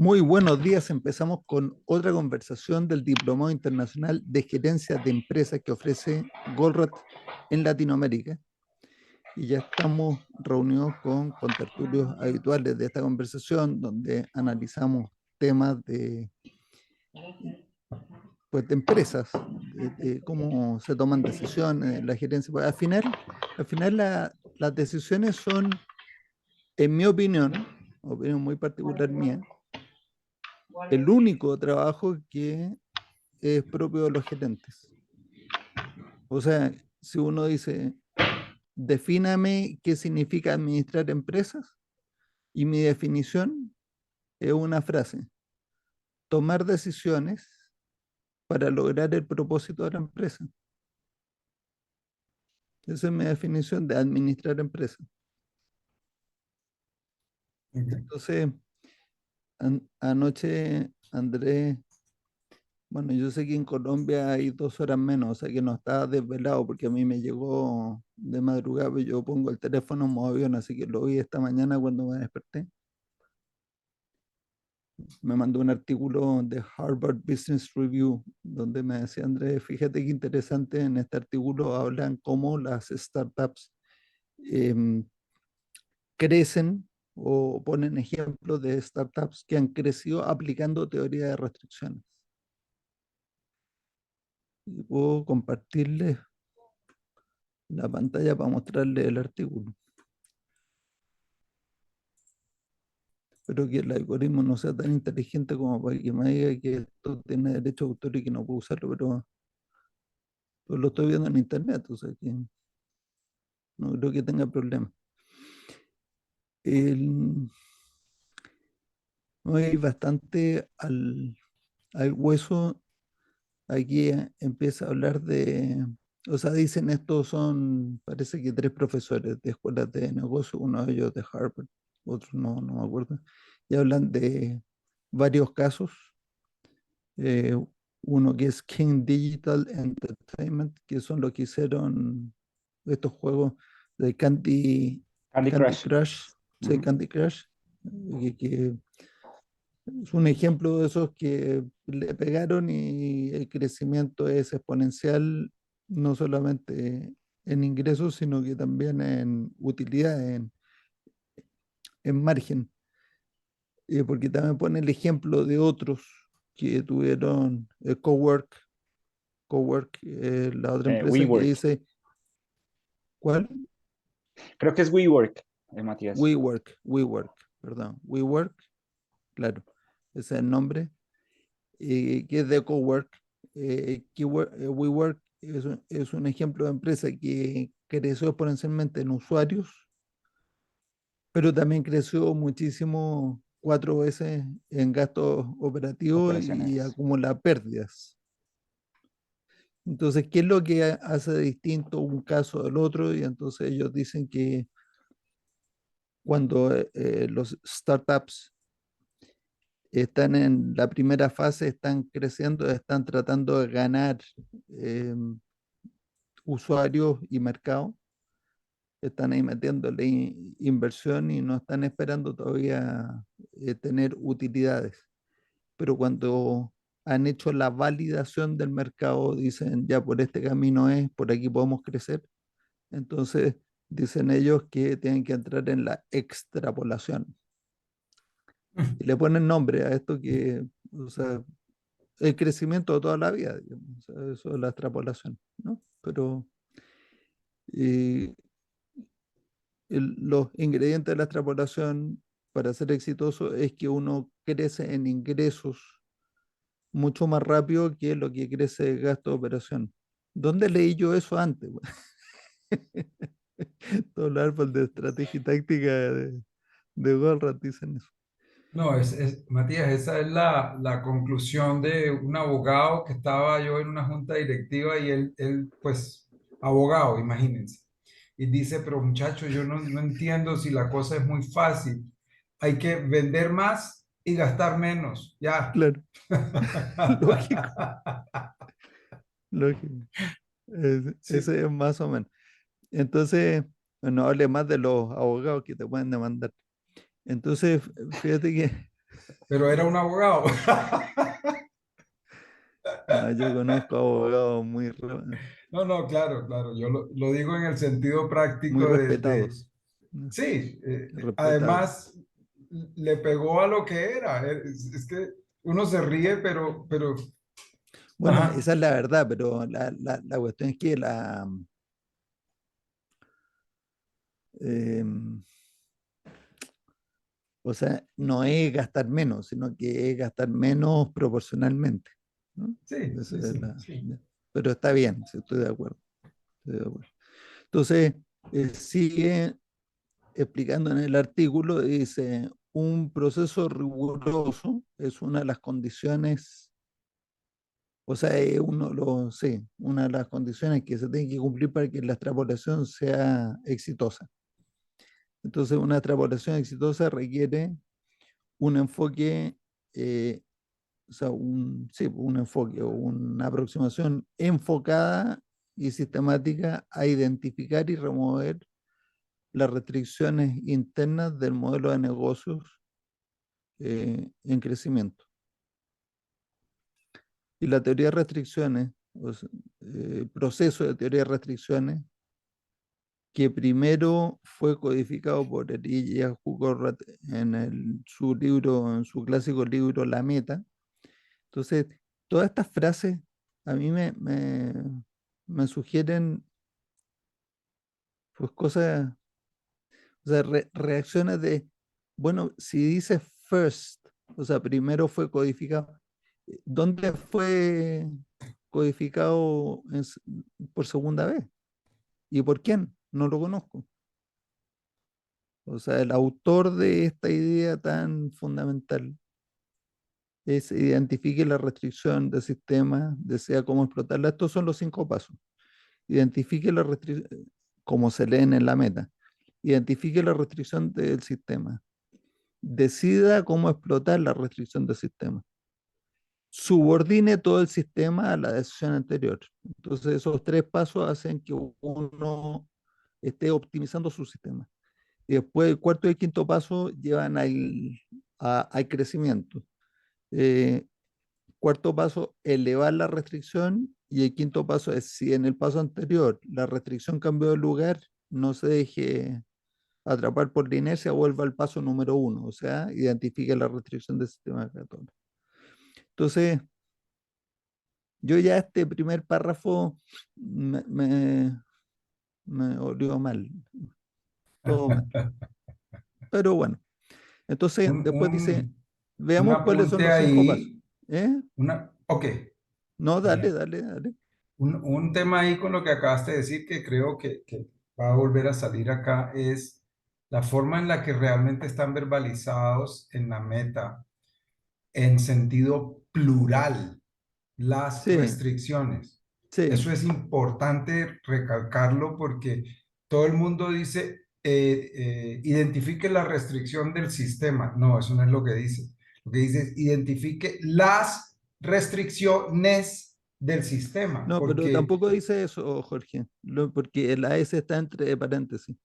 Muy buenos días. Empezamos con otra conversación del Diplomado Internacional de Gerencia de Empresas que ofrece Goldratt en Latinoamérica. Y ya estamos reunidos con contertulios habituales de esta conversación, donde analizamos temas de empresas, de cómo se toman decisiones, la gerencia. Pues, al final las decisiones son, en mi opinión muy particular mía, el único trabajo que es propio de los gerentes. O sea, si uno dice, defíname qué significa administrar empresas, y mi definición es una frase: tomar decisiones para lograr el propósito de la empresa. Esa es mi definición de administrar empresas. Entonces, anoche, Andrés, bueno, yo sé que en Colombia hay 2 horas menos, o sea que no estaba desvelado porque a mí me llegó de madrugada, pero yo pongo el teléfono en modo avión, así que lo vi esta mañana cuando me desperté. Me mandó un artículo de Harvard Business Review donde me decía: Andrés, fíjate qué interesante, en este artículo hablan cómo las startups em, crecen o ponen ejemplos de startups que han crecido aplicando teoría de restricciones. Y puedo compartirles la pantalla para mostrarles el artículo. Espero que el algoritmo no sea tan inteligente como para que me diga que esto tiene derecho de autor y que no puedo usarlo, pero lo estoy viendo en internet, o sea que no creo que tenga problema. Hay bastante al hueso. Aquí empieza a hablar o sea, dicen estos son, parece que 3 profesores de escuelas de negocio, uno de ellos de Harvard, otro no me acuerdo, y hablan de varios casos. eh, Uno que es King Digital Entertainment, que son los que hicieron estos juegos de Candy Candy Crush. Crush, sí, Ujú. Candy Crush, que es un ejemplo de esos que le pegaron y el crecimiento es exponencial, no solamente en ingresos, sino que también en utilidad, en margen. Porque también pone el ejemplo de otros que tuvieron Cowork, la otra empresa que WeWork. dice, ¿cuál? Creo que es WeWork, Matías. WeWork, perdón, WeWork, claro, ese es el nombre, que es de Cowork. WeWork es un ejemplo de empresa que creció exponencialmente en usuarios, pero también creció muchísimo, 4 veces en gastos operativos y Operacionales. acumula pérdidas. Entonces, ¿qué es lo que hace distinto un caso del otro? Y entonces ellos dicen que cuando los startups están en la primera fase, están creciendo, están tratando de ganar eh, usuarios y mercado, están ahí metiéndole inversión y no están esperando todavía tener utilidades. Pero cuando han hecho la validación del mercado, dicen, ya por este camino es, por aquí podemos crecer. Entonces, dicen ellos que tienen que entrar en la extrapolación. Y le ponen nombre a esto que, o sea, el crecimiento de toda la vida, digamos, o sea, eso es la extrapolación, ¿no? Pero eh, los ingredientes de la extrapolación para ser exitoso es que uno crece en ingresos mucho más rápido que lo que crece el gasto de operación. ¿Dónde leí yo eso antes? Todo el árbol de estrategia y táctica de Goldratt dicen eso. No, Matías, esa es la conclusión de un abogado que estaba yo en una junta directiva y él, pues, abogado, imagínense. Y dice, pero muchachos, yo no entiendo si la cosa es muy fácil. Hay que vender más y gastar menos, ya. Claro, lógico, lógico. Sí, Ese es más o menos. Entonces, bueno, hable más de los abogados que te pueden demandar. Entonces, fíjate que pero era un abogado. No, yo conozco abogados No, no, claro, claro. Yo lo digo en el sentido muy práctico respetados. ¿No? sí, Respetados. además le pegó a lo que era. Es que uno se ríe, pero, Bueno, ajá, esa es la verdad, pero la cuestión es que em, o sea, no es gastar menos, sino que es gastar menos proporcionalmente, ¿no? sí, Esa sí, es sí, sí. ya. Pero está bien, sí, estoy de acuerdo. Estoy de acuerdo. Entonces, sigue explicando en el artículo, dice, un proceso riguroso es una de las condiciones, o sea, es sí, una de las condiciones que se tiene que cumplir para que la extrapolación sea exitosa. Entonces, una extrapolación exitosa requiere un enfoque, eh, o sea, sí, un enfoque o una aproximación enfocada y sistemática a identificar y remover las restricciones internas del modelo de negocios en crecimiento. Y la teoría de restricciones, o sea, proceso de teoría de restricciones, que primero fue codificado por Elijah Hugo su libro, en su clásico libro La Meta. Entonces, todas estas frases a mí me sugieren pues cosas, o sea, reacciones de, bueno, si dice first, o sea, primero fue codificado, ¿dónde fue codificado por segunda vez? ¿Y por quién? No lo conozco. O sea, el autor de esta idea tan fundamental es identifique la restricción del sistema, desea cómo explotarla. Estos son los 5 pasos. Identifique la restricción, como se leen en la meta. Identifique la restricción del sistema. Decida cómo explotar la restricción del sistema. Subordine todo el sistema a la decisión anterior. Entonces, esos 3 pasos hacen que uno esté optimizando su sistema. Y después el cuarto y el quinto paso llevan al crecimiento. Eh, Cuarto paso, elevar la restricción. Y el quinto paso es, si en el paso anterior la restricción cambió de lugar, no se deje atrapar por la inercia, vuelva al paso número 1, o sea, identifique la restricción del sistema de Catón. Entonces, yo ya este primer párrafo me olió mal, todo mal. Pero bueno, entonces Un, después dice, un, un veamos cuáles son apunte los 5 pasos. ahí, ¿Eh? ok, No, dale, genial. dale, dale. Un tema ahí con lo que acabaste de decir que creo que va a volver a salir acá es la forma en la que realmente están verbalizados en la meta en sentido plural las Sí, restricciones. sí. Eso es importante recalcarlo porque todo el mundo dice, identifique la restricción del sistema. No, eso no es lo que dice. Lo que dice es identifique las restricciones del sistema, No, pero porque tampoco dice eso, Jorge, porque la S está entre paréntesis.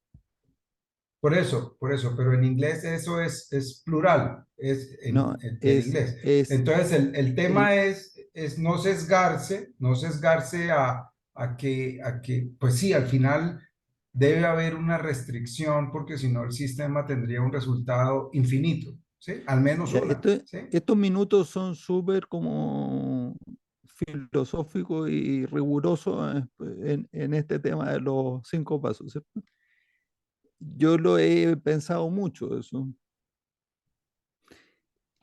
por eso, pero en inglés eso es plural, es No, en inglés. es Entonces el el, tema es no sesgarse, no sesgarse a que, pues sí, al final debe haber una restricción porque si no el sistema tendría un resultado infinito, ¿sí? Al menos ya, una, ¿sí? estos minutos son súper como filosóficos y rigurosos en este tema de los 5 pasos, ¿cierto? Yo lo he pensado mucho eso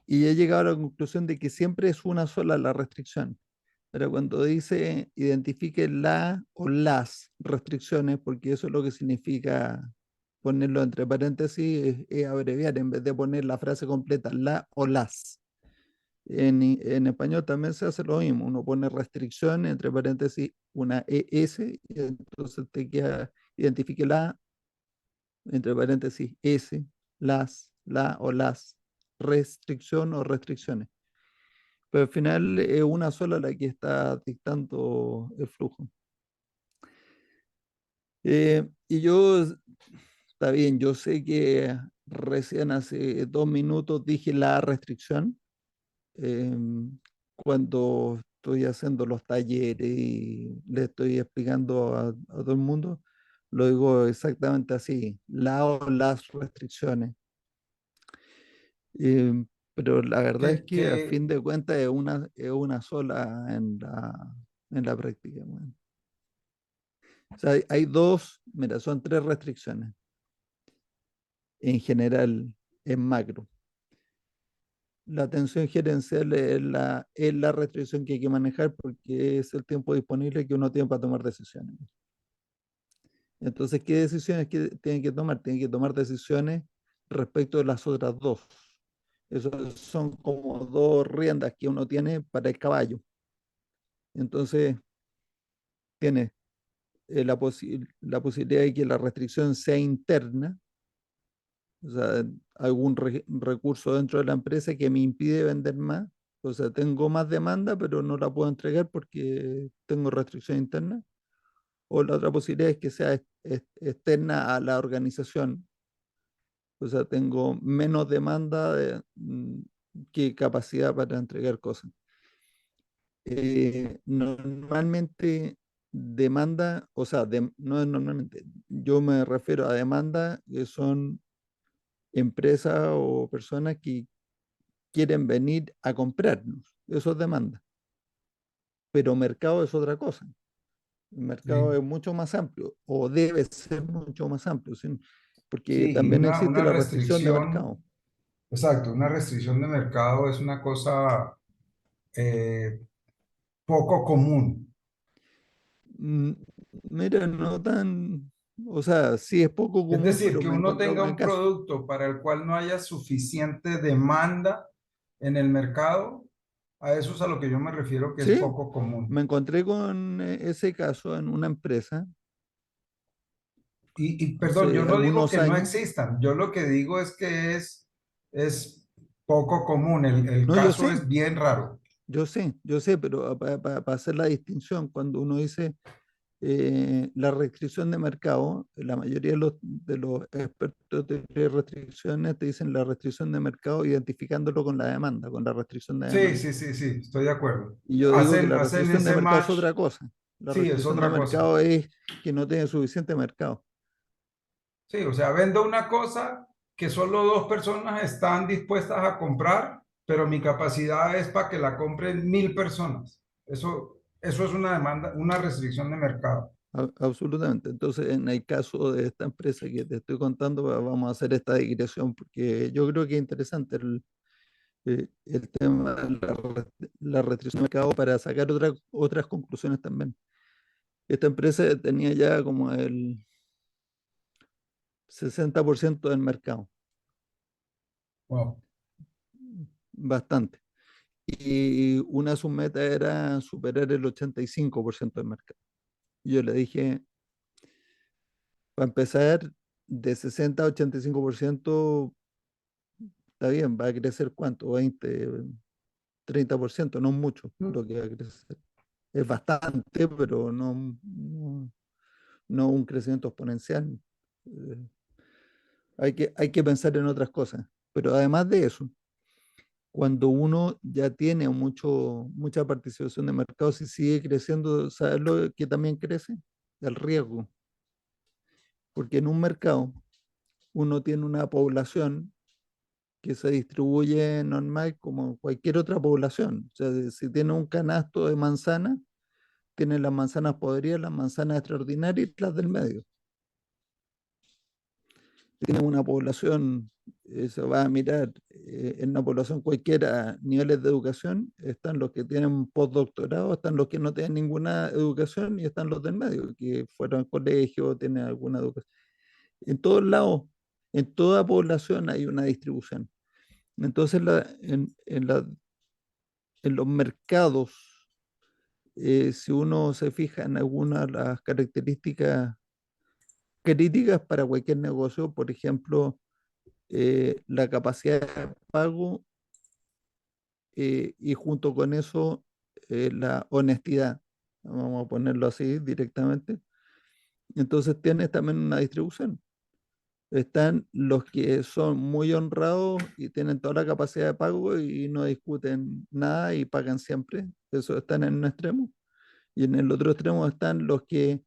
y he llegado a la conclusión de que siempre es una sola la restricción. Pero cuando dice identifique la o las restricciones, porque eso es lo que significa ponerlo entre paréntesis, es abreviar en vez de poner la frase completa, la o las. En español también se hace lo mismo, uno pone restricción entre paréntesis una ES, y entonces te queda identifique la, entre paréntesis S, las, la o las, restricción o restricciones. Pero al final es una sola la que está dictando el flujo. Y yo, está bien, yo sé que recién hace 2 minutos dije la restricción. Cuando estoy haciendo los talleres y le estoy explicando a todo el mundo, lo digo exactamente así, la o las restricciones. Pero la verdad es Que, que a que, fin de cuentas es una sola en la práctica. Bueno. O sea, hay dos, mira, son tres restricciones en general, en macro. La atención gerencial es la restricción que hay que manejar porque es el tiempo disponible que uno tiene para tomar decisiones. Entonces, ¿qué decisiones tienen que tomar? Tienen que tomar decisiones respecto de las otras dos. Esos son como dos riendas que uno tiene para el caballo. Entonces, tiene la posibilidad de que la restricción sea interna, o sea, algún recurso dentro de la empresa que me impide vender más. O sea, tengo más demanda, pero no la puedo entregar porque tengo restricción interna. O la otra posibilidad es que sea externa a la organización. O sea, tengo menos demanda que capacidad para entregar cosas. Normalmente demanda, o sea, no es normalmente, yo me refiero a demanda que son empresas o personas que quieren venir a comprarnos. Eso es demanda. Pero mercado es otra cosa. El mercado sí, es mucho más amplio o debe ser mucho más amplio, ¿sí? Porque sí, y también existe una la restricción de restricción, mercado. exacto, una restricción de mercado es una cosa eh, poco común. Mm, Mira, no tan, o sea, sí es poco Es común, decir, pero que me he uno encontrado tenga con el un caso. producto para el cual no haya suficiente demanda en el mercado, a eso es a lo que yo me refiero que es Sí, poco común. me encontré con ese caso en una empresa Perdón, yo hace no digo algunos que no años. existan, yo lo que digo es que es poco común, el No, yo caso sé, es bien raro. yo sé, pero para hacer la distinción, cuando uno dice la restricción de mercado, la mayoría de los expertos de restricciones te dicen la restricción de mercado identificándolo con la demanda, con la restricción de Sí, demanda. sí, sí, sí, estoy de acuerdo. Y yo digo que Hacen, la hacen restricción de ese mercado es match, otra cosa. La sí, es restricción de otra cosa. mercado es que no tiene suficiente mercado. Sí, o sea, vendo una cosa que solo dos personas están dispuestas a comprar, pero mi capacidad es para que la compren 1.000 personas. Eso es una demanda, una restricción de mercado. Absolutamente. Entonces, en el caso de esta empresa que te estoy contando, vamos a hacer esta digresión porque yo creo que es interesante el tema de la restricción de mercado para sacar otras conclusiones también. Esta empresa tenía ya como el 60% del mercado, Wow. bastante. Y una de sus metas era superar el 85% del mercado. Yo le dije, para empezar, de 60 a 85%, está bien, va a crecer cuánto, 20, 30%, no mucho lo que va a crecer. Es bastante, pero no un crecimiento exponencial. Eh, hay que pensar en otras cosas. Pero además de eso, cuando uno ya tiene mucha participación de mercado, si sigue creciendo, ¿sabes lo que también crece? El riesgo. Porque en un mercado uno tiene una población que se distribuye normal como cualquier otra población. O sea, si tiene un canasto de manzanas, tiene las manzanas podridas, las manzanas extraordinarias y las del medio. Tiene una población, se va a mirar en una población cualquiera, niveles de educación, están los que tienen postdoctorado, están los que no tienen ninguna educación y están los del medio, que fueron al colegio, tienen alguna educación. En todos lados, en toda población hay una distribución. Entonces, en los mercados, si uno se fija en algunas de las características críticas para cualquier negocio, por ejemplo, la capacidad de pago y junto con eso la honestidad, vamos a ponerlo así directamente. Entonces tienes también una distribución. están los que son muy honrados y tienen toda la capacidad de pago y no discuten nada y pagan siempre. Eso están en un extremo. Y en el otro extremo están los que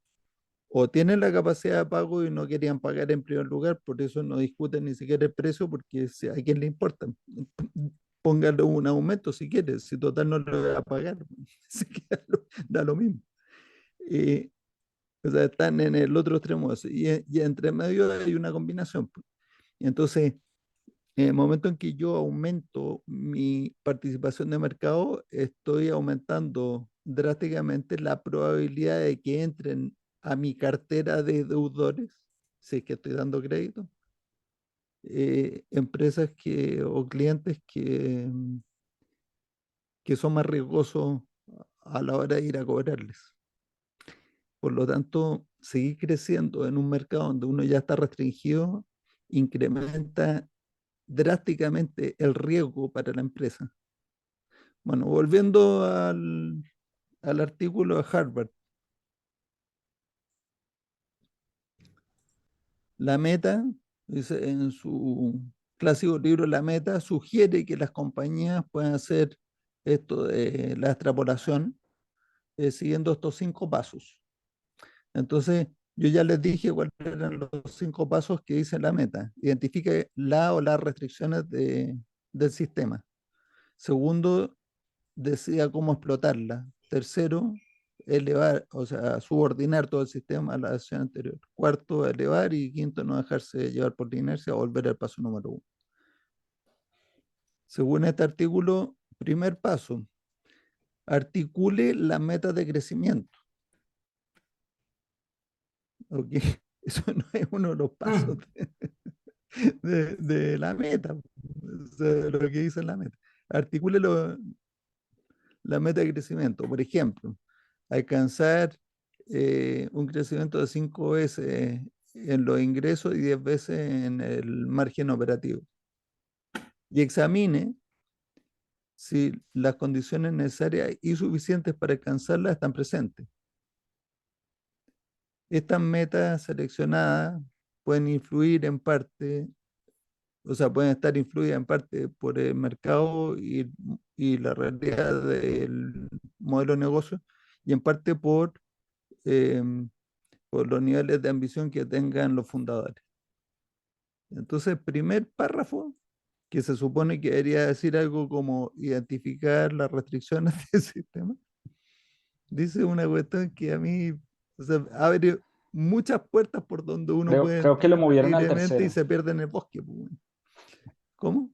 o tienen la capacidad de pago y no querían pagar en primer lugar, por eso no discuten ni siquiera el precio, porque a quién le importa. Póngale un aumento si quiere, si total no lo va a pagar, así que da lo mismo. Eh, o sea, están en el otro extremo de eso, y entre medio hay una combinación. Y entonces, en el momento en que yo aumento mi participación de mercado, estoy aumentando drásticamente la probabilidad de que entren a mi cartera de deudores, si es que estoy dando crédito, empresas o clientes que son más riesgosos a la hora de ir a cobrarles. Por lo tanto, seguir creciendo en un mercado donde uno ya está restringido incrementa drásticamente el riesgo para la empresa. Bueno, volviendo al artículo de Harvard, la meta, dice en su clásico libro La Meta, sugiere que las compañías puedan hacer esto de la extrapolación siguiendo estos 5 pasos. Entonces, yo ya les dije cuáles eran los 5 pasos que dice la meta. Identifique la o las restricciones del sistema. Segundo, decida cómo explotarla. Tercero, elevar, o sea, subordinar todo el sistema a la acción anterior. Cuarto, elevar. Y quinto, no dejarse llevar por la inercia o volver al paso número 1. Según este artículo, primer paso, articule las metas de crecimiento. ¿Ok? Eso no es uno de los pasos de la meta, o sea, de lo que dice la meta. Articule la meta de crecimiento. Por ejemplo, alcanzar un crecimiento de 5 veces en los ingresos y 10 veces en el margen operativo. Y examine si las condiciones necesarias y suficientes para alcanzarlas están presentes. Estas metas seleccionadas pueden influir en parte, o sea, pueden estar influidas en parte por el mercado y la realidad del modelo de negocio, y en parte por los niveles de ambición que tengan los fundadores. Entonces, primer párrafo, que se supone que debería decir algo como identificar las restricciones del sistema, dice una cuestión que a mí, o sea, abre muchas puertas por donde uno puede Creo que lo entrar movieron al libremente y tercero. se pierde en el bosque, pues. ¿Cómo?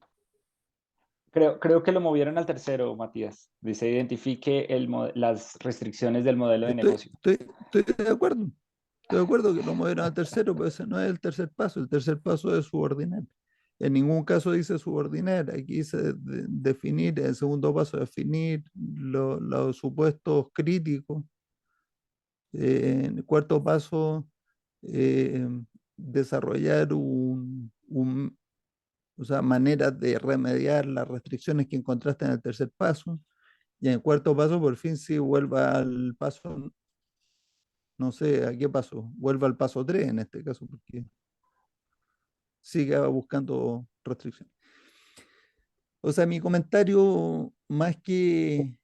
Creo que lo movieron al tercero, Matías. Dice, identifique las restricciones del modelo de Estoy, negocio. estoy, estoy de acuerdo. Estoy de acuerdo que lo movieron al tercero, pero ese no es el tercer paso. El tercer paso es subordinar. En ningún caso dice subordinar. Aquí dice definir, el segundo paso, definir los supuestos críticos. En el cuarto paso, eh, desarrollar o sea, maneras de remediar las restricciones que encontraste en el tercer paso. Y en el cuarto paso, por fin, sí vuelva al paso, no sé a qué paso, vuelva al paso 3 en este caso, porque siga buscando restricciones. O sea, mi comentario, más que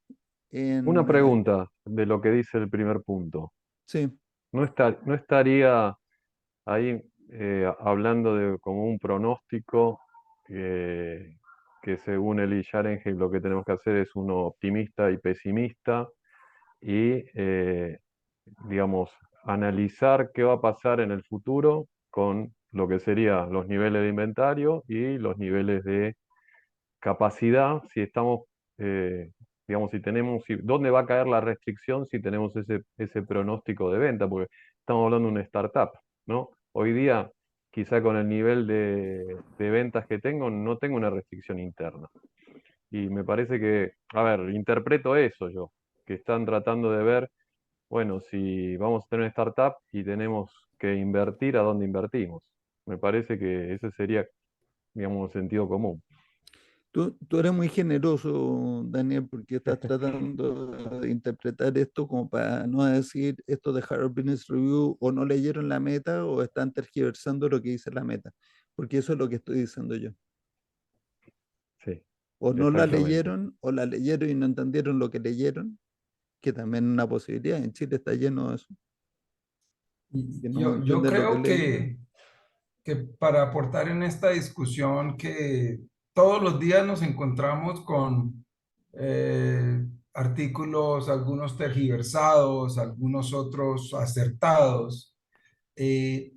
Una en... pregunta de lo que dice el primer punto. sí, ¿No estaría ahí hablando de como un pronóstico que según Eli Yarenheim lo que tenemos que hacer es uno optimista y pesimista y, digamos, analizar qué va a pasar en el futuro con lo que serían los niveles de inventario y los niveles de capacidad, si estamos, digamos, si tenemos, dónde va a caer la restricción si tenemos ese pronóstico de venta, porque estamos hablando de una startup, ¿no? Hoy día, quizá con el nivel de ventas que tengo, no tengo una restricción interna. Y me parece que, a ver, interpreto eso yo, que están tratando de ver, bueno, si vamos a tener una startup y tenemos que invertir, ¿a dónde invertimos? Me parece que ese sería, digamos, un sentido común. Tú eres muy generoso, Daniel, porque estás tratando de interpretar esto como para no decir esto de Harvard Business Review o no leyeron la meta o están tergiversando lo que dice la meta, porque eso es lo que estoy diciendo yo. Sí, O no la exactamente. leyeron o la leyeron y no entendieron lo que leyeron, que también es una posibilidad. En Chile está lleno de eso, que no Yo entienden lo que creo leyeron. que para aportar en esta discusión que todos los días nos encontramos con artículos, algunos tergiversados, algunos otros acertados. Eh,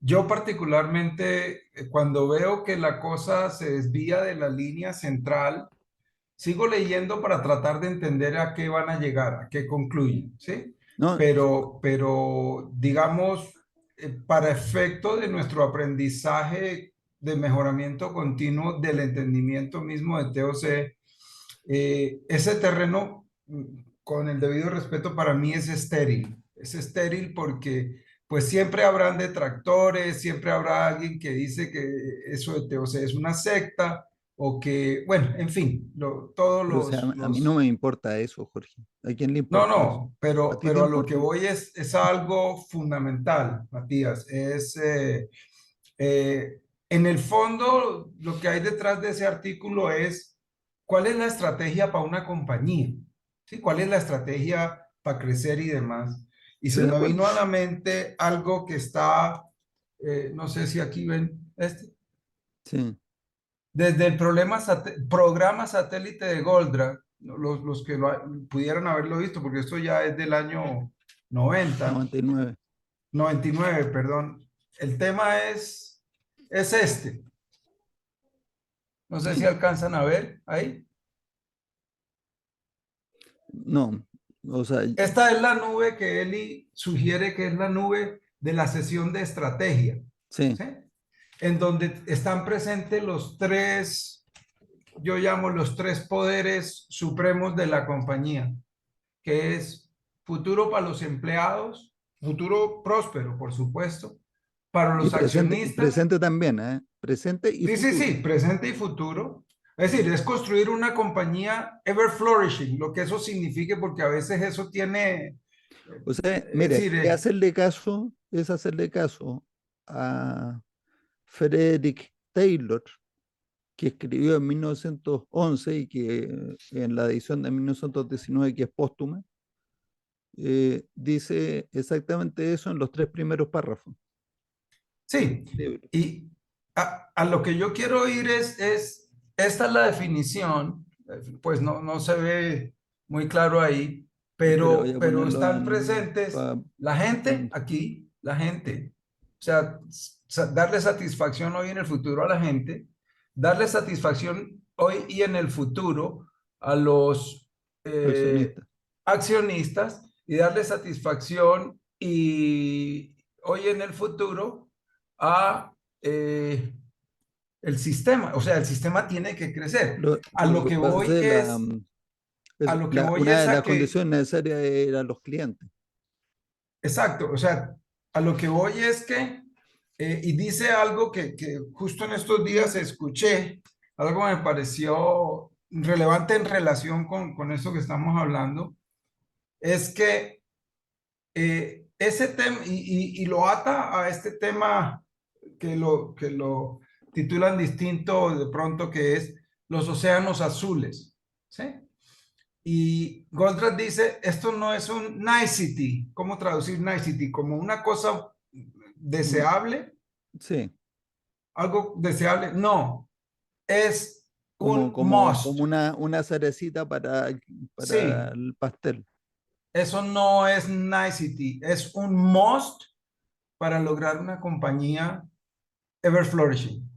yo particularmente, cuando veo que la cosa se desvía de la línea central, sigo leyendo para tratar de entender a qué van a llegar, a qué concluyen, ¿sí? No, Pero digamos, para efecto de nuestro aprendizaje de mejoramiento continuo del entendimiento mismo de TOC, ese terreno, con el debido respeto, para mí es estéril. Es estéril porque pues siempre habrán detractores, siempre habrá alguien que dice que eso de TOC es una secta o que, bueno, en fin, todos pero o sea, a mí no me importa eso, Jorge. ¿A quién le No, importa eso? no, ¿A ti te pero a lo que importa? voy es algo fundamental, Matías. Eh, en el fondo, lo que hay detrás de ese artículo es cuál es la estrategia para una compañía, ¿sí? ¿Cuál es la estorategia para crecer y demás? Y se Estoy de me acuerdo. vino a la mente algo que está, no sé si aquí ven, Sí, desde el programa satélite de Goldratt, ¿no? Los que pudieran haberlo visto, porque esto ya es del año 99. 99, perdón. El tema es este. No sé si Sí, alcanzan a ver ahí. no. O sea, Esta es la nube que Eli sugiere que es la nube de la sesión de estrategia, sí. ¿sí? En donde están presentes los tres, yo llamo los tres poderes supremos de la compañía, que es futuro para los empleados, futuro próspero, por supuesto, para Y los accionistas. presente también, ¿eh? Presente y Sí, sí, futuro. sí, presente y futuro. Es decir, es construir una compañía ever flourishing, lo que eso signifique, porque a veces eso tiene, O sea, es mire, decir, es hacerle caso a Frederick Taylor, que escribió en 1911 y que en la edición de 1919, que es póstuma, dice exactamente eso en los tres primeros párrafos sí, del libro. y a lo que yo quiero ir esta es la definición, pues no se ve muy claro ahí, Espera, voy a pero ponerlo están en presentes la gente aquí, la gente, o sea, darle satisfacción hoy y en el futuro a la gente, darle satisfacción hoy y en el futuro a los accionista. accionistas y darle satisfacción y hoy en el futuro a el sistema. O sea, el sistema tiene que crecer. A Lo lo que que pasa voy es a lo que voy una es de a las que, condiciones necesarias era los clientes. exacto, o sea, a lo que voy es que, y dice algo que justo en estos días escuché, algo me pareció relevante en relación con eso que estamos hablando, es que ese tema, y lo ata a este tema que lo titulan distinto de pronto, que es los océanos azules, ¿sí? Y Goldratt dice, esto no es un nicety. ¿Cómo traducir nicety? Como una cosa Mm, deseable, sí, algo deseable. No, es un como must. una cerecita para Sí, el pastel. eso no es nicety, es un must para lograr una compañía ever flourishing.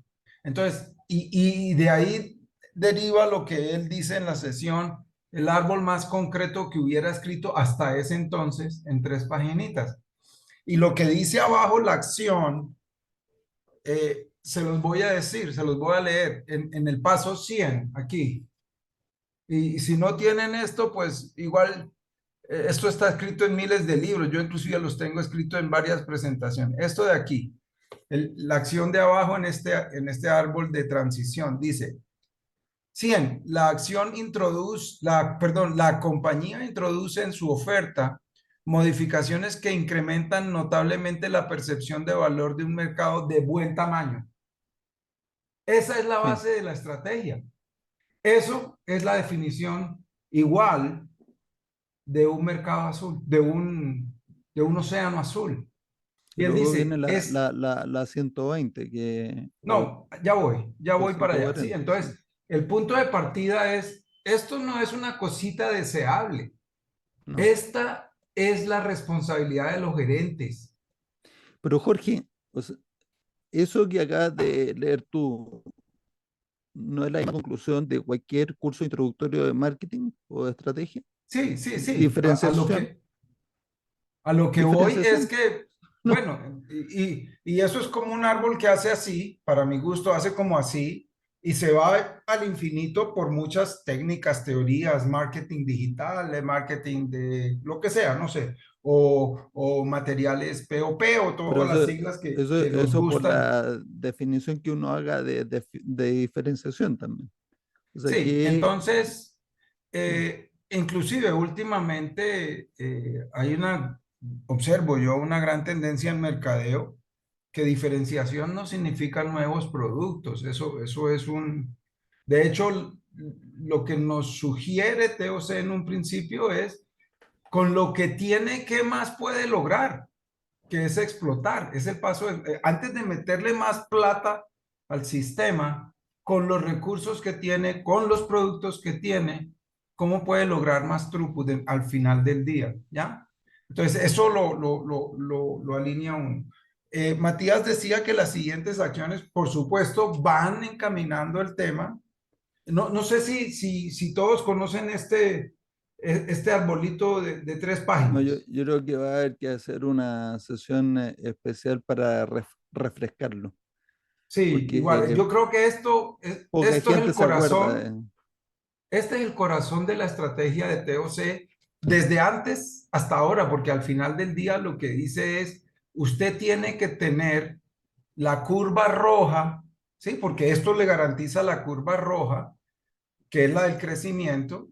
Entonces, y de ahí deriva lo que él dice en la sesión, el árbol más concreto que hubiera escrito hasta ese entonces en tres paginitas. Y lo que dice abajo, la acción, se los voy a decir, se los voy a leer en el paso 100 aquí. Y si no tienen esto, pues igual esto está escrito en miles de libros. Yo inclusive los tengo escrito en varias presentaciones. Esto de aquí, la acción de abajo en este árbol de transición dice, 100. La acción introduce, perdón, la compañía introduce en su oferta modificaciones que incrementan notablemente la percepción de valor de un mercado de buen tamaño. Esa es la Sí. base de la estrategia. Eso es la definición igual de un mercado azul, de un océano azul. Y Y él luego viene dice, la 120, que, no, ya o voy para allá. Sí, 140, sí. entonces, el punto de partida es, esto no es una cosita deseable. No. Esta es la responsabilidad de los gerentes. Pero Jorge, o sea, eso que acabas de leer tú, ¿no es la misma conclusión de cualquier curso introductorio de marketing o de estrategia? Sí, sí, sí. Diferenciación, A lo que voy es diferenciación. que, No, bueno, y eso es como un árbol que hace así, para mi gusto, hace como así, y se va al infinito por muchas técnicas, teorías, marketing digital, marketing de lo que sea, no sé, o materiales POP o pero todas las siglas que nos eso por gustan. la definición que uno haga de diferenciación también. O sea Sí, que, entonces, inclusive últimamente observo yo una gran tendencia en mercadeo que diferenciación no significa nuevos productos. Eso es de hecho, lo que nos sugiere TOC en un principio es con lo que tiene, ¿qué más puede lograr? Que es explotar, es el paso, antes de meterle más plata al sistema, con los recursos que tiene, con los productos que tiene, ¿cómo puede lograr más throughput al final del día? ¿Ya? Entonces, eso lo alinea uno. Matías decía que las siguientes acciones, por supuesto, van encaminando el tema. No sé si todos conocen este arbolito de tres no, páginas. yo creo que va a haber que hacer una sesión especial para refrescarlo, Sí, igual. porque Yo creo que poca esto es el gente se acuerda. corazón, este es el corazón de la estrategia de TOC desde antes hasta ahora, porque al final del día lo que dice es, usted tiene que tener la curva roja, ¿sí? Porque esto le garantiza la curva roja, que es la del crecimiento,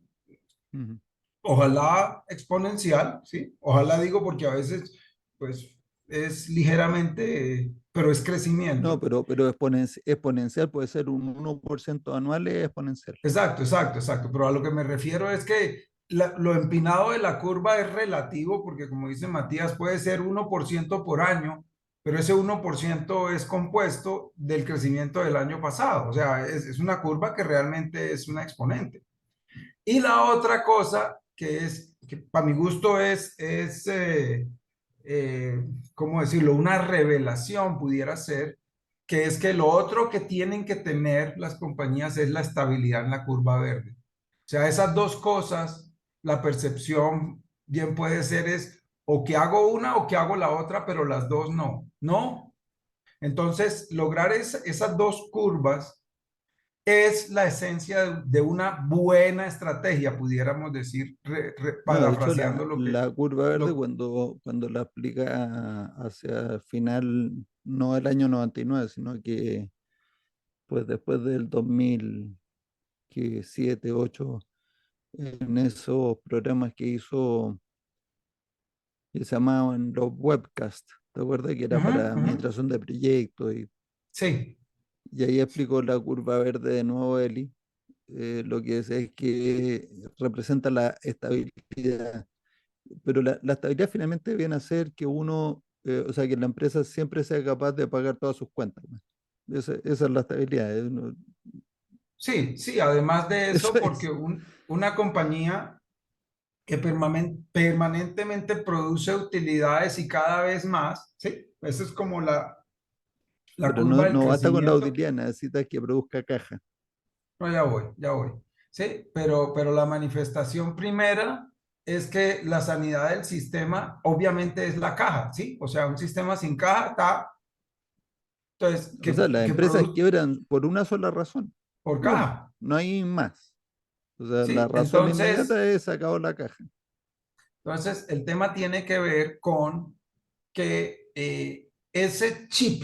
Ujú. ojalá exponencial, ¿sí? Ojalá digo porque a veces, pues, es ligeramente, pero es No, crecimiento. pero exponencial puede ser un 1% anual, es exponencial. Exacto, exacto, exacto. Pero a lo que me refiero es que lo empinado de la curva es relativo porque, como dice Matías, puede ser 1% por año, pero ese 1% es compuesto del crecimiento del año pasado. O sea, es una curva que realmente es una exponente. Y la otra cosa que para mi gusto ¿cómo decirlo? Una revelación pudiera ser, que es que lo otro que tienen que tener las compañías es la estabilidad en la curva verde. O sea, esas dos cosas, la percepción bien puede ser es o que hago una o que hago la otra, pero las dos no. No. Entonces, lograr esas dos curvas es la esencia de una buena estrategia, pudiéramos decir, No, de hecho, parafraseando la curva verde lo, cuando la aplica hacia el final, no el año 99, sino que pues después del 2007, 2008, en esos programas que hizo, que se llamaban los webcasts, ¿te acuerdas? Que era Ujú, para ujú. administración de proyectos, Sí, y ahí explicó la curva verde de nuevo Eli. Lo que es que representa la estabilidad, pero la estabilidad finalmente viene a ser que uno, o sea, que la empresa siempre sea capaz de pagar todas sus cuentas, ¿no? Esa es la estabilidad. sí, sí, además de Eso eso, porque es. una compañía que permanentemente produce utilidades y cada vez más, ¿sí? Esa es como la Pero no, curva del no basta con la crecimiento. utilidad, necesitas que produzca caja. No, ya voy. Sí, pero la manifestación primera es que la sanidad del sistema obviamente es la caja, ¿sí? O sea, un sistema sin caja está, entonces, O sea, las que empresas produce quiebran por una sola razón. por Una, caja, no hay más. O sea, la ¿sí? razón inmediata es se acabó la caja. Entonces el tema tiene que ver con que ese chip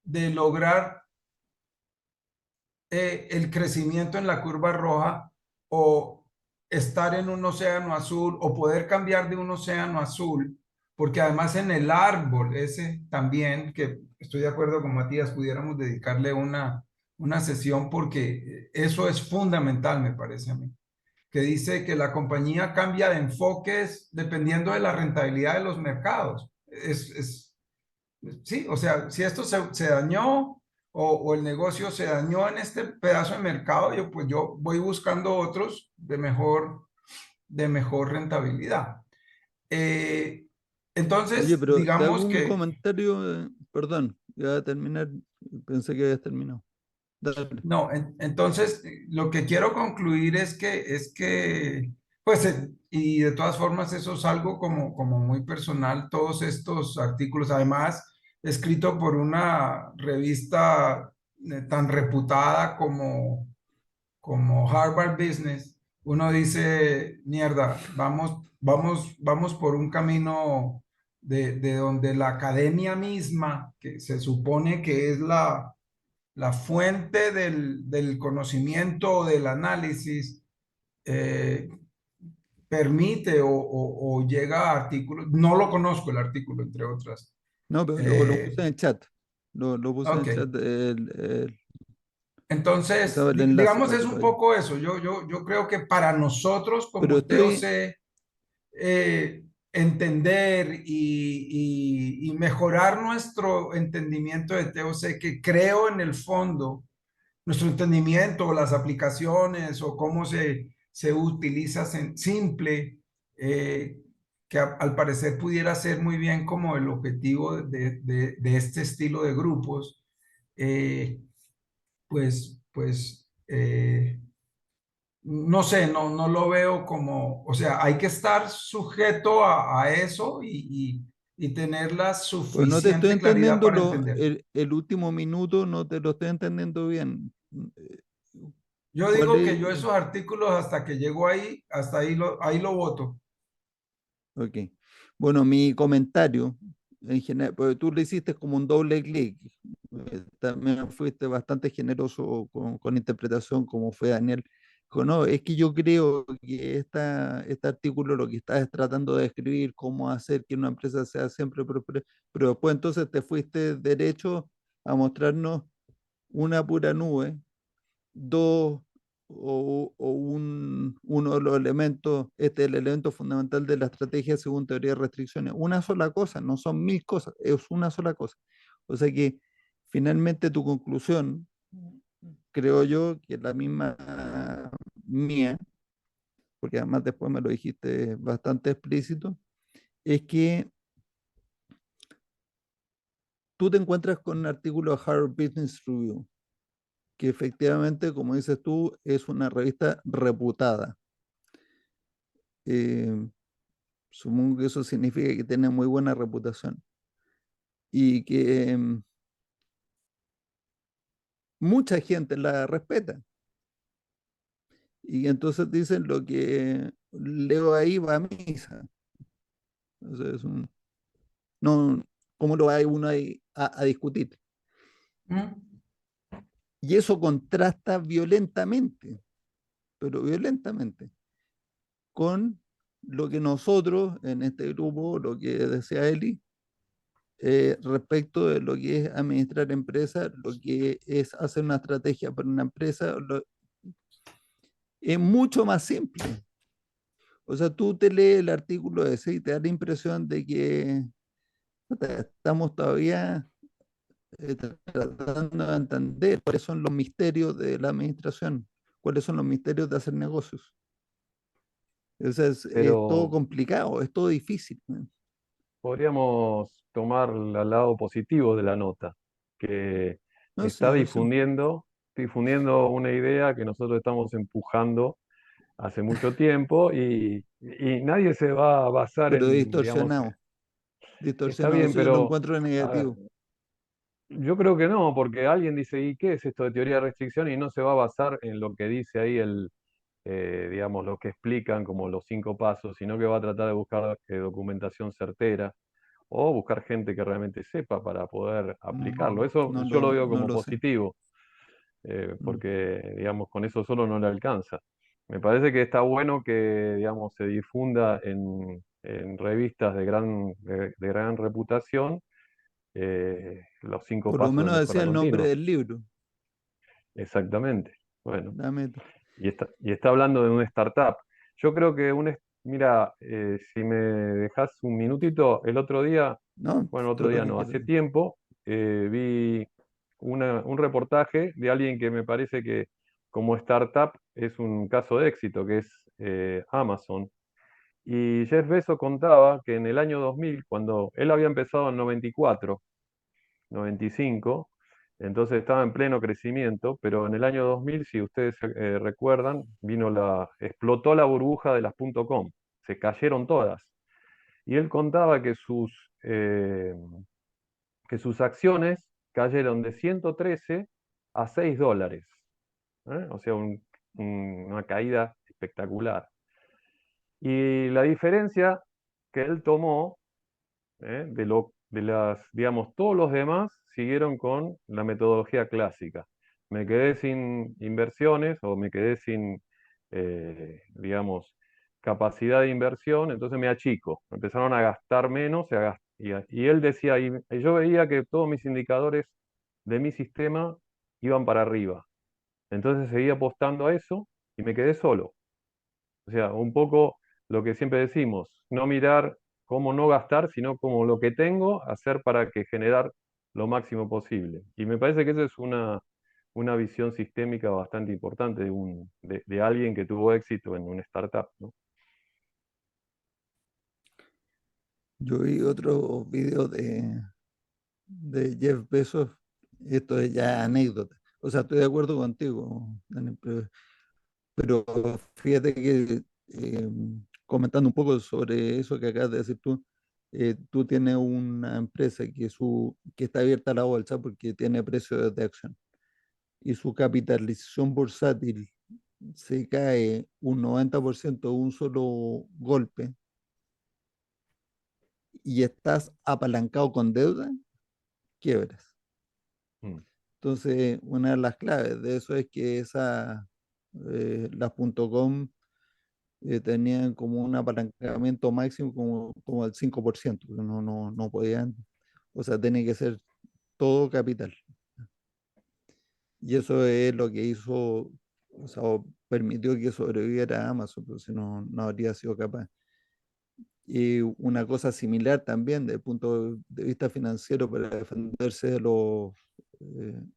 de lograr el crecimiento en la curva roja o estar en un océano azul o poder cambiar de un océano azul, porque además en el árbol ese también, que estoy de acuerdo con Matías, pudiéramos dedicarle una sesión porque eso es fundamental, me parece a mí, que dice que la compañía cambia de enfoques dependiendo de la rentabilidad de los mercados. Sí, o sea, si esto se dañó o el negocio se dañó en este pedazo de mercado, pues yo voy buscando otros de mejor rentabilidad. Eh, Oye, entonces, pero te hago digamos un que, comentario, perdón, ya a terminar, pensé que habías terminado. Dale. no, entonces lo que quiero concluir pues, y de todas formas eso es algo como muy personal, todos estos artículos, además, escrito por una revista tan reputada como Harvard Business, uno dice, mierda, vamos por un camino de donde la academia misma, que se supone que es la fuente del conocimiento o del análisis, eh, permite o llega a artículos, no lo conozco el artículo, entre otras. No, pero lo puse Eh, en el chat. Lo puse en ok, el chat. entonces, Estaba el enlace digamos, para es que un lo veas. poco eso. Yo creo que para nosotros Pero como estoy, TOC, entender y mejorar nuestro entendimiento de TOC, que creo en el fondo, nuestro entendimiento o las aplicaciones o cómo se utiliza simple, que al parecer pudiera ser muy bien como el objetivo de este estilo de grupos, eh, pues, no sé, no lo veo como, o sea, hay que estar sujeto a eso y tener la pues no te estoy suficiente claridad entendiendo para entender. el último minuto, no te lo estoy entendiendo bien. Yo ¿Cuál digo que yo es? esos artículos hasta que llego ahí, hasta ahí lo voto. Ok. Bueno, mi comentario en general, porque tú le hiciste como un doble clic. También fuiste bastante generoso con interpretación, como fue Daniel. Dijo, no, es que yo creo que este artículo lo que estás es tratando de describir cómo hacer que una empresa sea siempre próspera, pero después entonces te fuiste derecho a mostrarnos una pura nube, dos uno de los elementos, este es el elemento fundamental de la estrategia según teoría de restricciones. Una sola cosa, no son mil cosas, es una sola cosa. O sea que finalmente tu conclusión, creo yo, que es la misma mía, porque además después me lo dijiste bastante explícito, es que tú te encuentras con un artículo de Harvard Business Review, que efectivamente, como dices tú, es una revista reputada. Eh, Supongo que eso significa que tiene muy buena reputación y que mucha gente la respeta. Y entonces dicen lo que leo ahí va a misa. O sea, no, ¿cómo lo va uno ahí a discutir? ¿Mm? Y eso contrasta violentamente, pero violentamente, con lo que nosotros en este grupo, lo que decía Eli, respecto de lo que es administrar empresas, lo que es hacer una estrategia para una empresa, es mucho más simple. O sea, tú te lees el artículo ese y te da la impresión de que puta, estamos todavía tratando de entender cuáles son los misterios de la administración, cuáles son los misterios de hacer negocios. O sea, es todo Pero complicado, es todo difícil, man. podríamos tomar el lado positivo de la nota, que No sé, está no sé. difundiendo una idea que nosotros estamos empujando hace mucho tiempo y nadie se va a basar Pero en, digamos, distorsionado, está distorsionado, bien, eso yo lo pero encuentro a ver, negativo. yo creo que no, porque alguien dice, ¿y qué es esto de teoría de restricción? Y no se va a basar en lo que dice ahí digamos, lo que explican como los 5 pasos, sino que va a tratar de buscar documentación certera o buscar gente que realmente sepa para poder aplicarlo. Eso yo lo veo No como lo sé. positivo. porque, digamos, con eso solo no le alcanza. Me parece que está bueno que, digamos, se difunda en revistas de gran reputación los 5 Por lo pasos de menos decía mejora el nombre continua. del libro. Exactamente. Bueno, La meta. y está hablando de una startup. Yo creo que mira, si me dejas un minutito, el otro día, No, bueno, otro todo lo día que no, quieras. hace tiempo, vi un reportaje de alguien que me parece que como startup es un caso de éxito, que es Amazon. Y Jeff Bezos contaba que en el año 2000, cuando él había empezado en 94, 95, entonces estaba en pleno crecimiento, pero en el año 2000, si ustedes recuerdan, explotó la burbuja de las .com, se cayeron todas. Y él contaba que sus acciones cayeron de 113 a $6, ¿eh? O sea, una caída espectacular. Y la diferencia que él tomó, digamos, todos los demás siguieron con la metodología clásica. Me quedé sin inversiones o me quedé sin, digamos, capacidad de inversión, entonces me achico. Empezaron a gastar menos y él decía, y yo veía que todos mis indicadores de mi sistema iban para arriba. Entonces seguí apostando a eso y me quedé solo. O sea, un poco lo que siempre decimos, no mirar cómo no gastar, sino como lo que tengo, hacer para que generar lo máximo posible. Y me parece que esa es una visión sistémica bastante importante de alguien que tuvo éxito en una startup, ¿no? Yo vi otro video de Jeff Bezos. Esto es ya anécdota. O sea, estoy de acuerdo contigo, Daniel, pero fíjate que comentando un poco sobre eso que acabas de decir tú, tú tienes una empresa que está abierta a la bolsa porque tiene precios de acción y su capitalización bursátil se cae un 90% de un solo golpe y estás apalancado con deuda, quiebras. Mm. Entonces, una de las claves de eso es que las .com tenían como un apalancamiento máximo como el 5%, porque no podían, o sea, tenía que ser todo capital. Y eso es lo que hizo, o sea, permitió que sobreviviera Amazon, porque si no habría sido capaz. Y una cosa similar también desde el punto de vista financiero para defenderse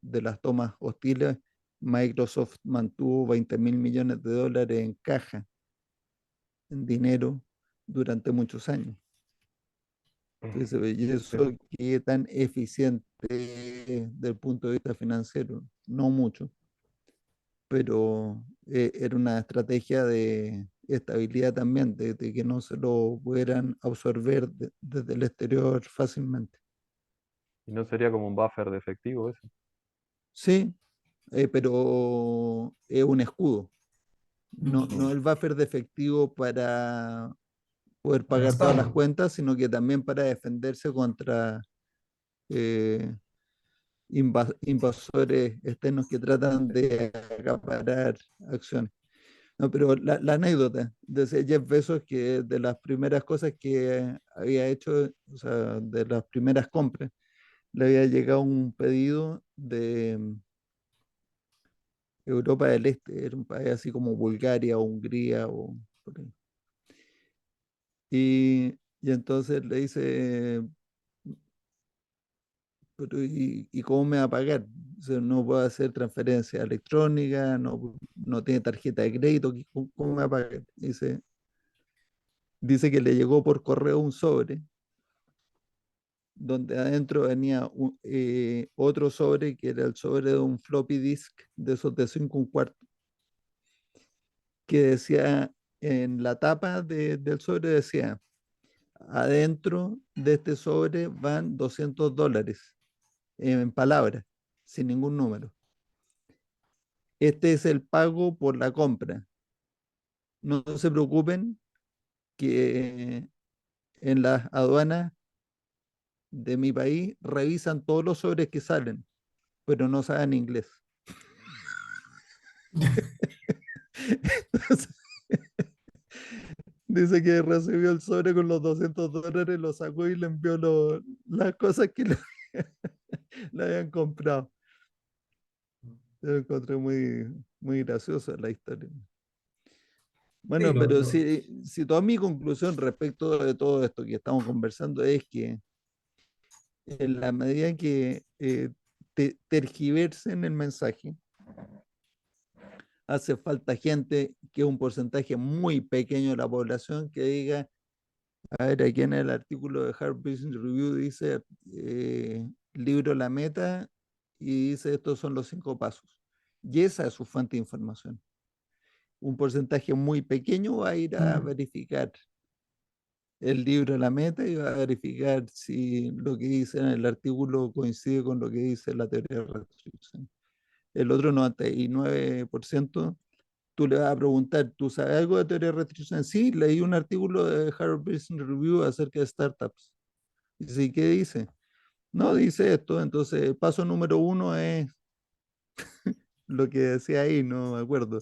de las tomas hostiles, Microsoft mantuvo 20.000 millones de dólares en caja, en dinero, durante muchos años. Entonces, y Sí. eso que es tan eficiente desde el punto de vista financiero, no mucho, pero era una estrategia de estabilidad también, de que no se lo pudieran absorber desde el exterior fácilmente. ¿Y no sería como un buffer de efectivo eso? Sí, pero es un escudo, no Mm. el buffer de efectivo para poder Para pagar todas las gastarlo. cuentas, sino que también para defenderse contra eh, invasores externos que tratan de acaparar acciones. No, pero la anécdota de ese Jeff Bezos, que de las primeras cosas que había hecho, o sea, de las primeras compras, le había llegado un pedido de Europa del Este, era un país así como Bulgaria o Hungría o por ahí. Y entonces le dice, pero ¿y cómo me va a pagar? O sea, no puedo hacer transferencia electrónica, no tiene tarjeta de crédito, ¿cómo me va a pagar? Dice que le llegó por correo un sobre donde adentro venía otro sobre que era el sobre de un floppy disk de esos de 5 1/4, que decía en la tapa del sobre, decía, adentro de este sobre van $200 en palabras, sin ningún número. Este es el pago por la compra. No se preocupen que en las aduanas de mi país revisan todos los sobres que salen, pero no saben inglés. Entonces, dice que recibió el sobre con los $200, lo sacó y le envió las cosas que le habían comprado. Yo lo encontré muy graciosa la historia. Bueno, Sí, pero si toda mi conclusión respecto de todo esto que estamos conversando es que en la medida que tergiversen el mensaje, hace falta gente, que es un porcentaje muy pequeño de la población, que diga, a ver, aquí en el artículo de Harvard Business Review dice, libro La Meta, y dice, estos son los 5 pasos. Y esa es su fuente de información. Un porcentaje muy pequeño va a ir a verificar el libro La Meta y va a verificar si lo que dice en el artículo coincide con lo que dice la teoría de restricción. El otro 99%, tú le vas a preguntar, ¿tú sabes algo de teoría de restricción? Sí, leí un artículo de Harvard Business Review acerca de startups. Y sí, ¿qué dice? No, dice esto. Entonces, el paso número 1 es lo que decía ahí, no me acuerdo.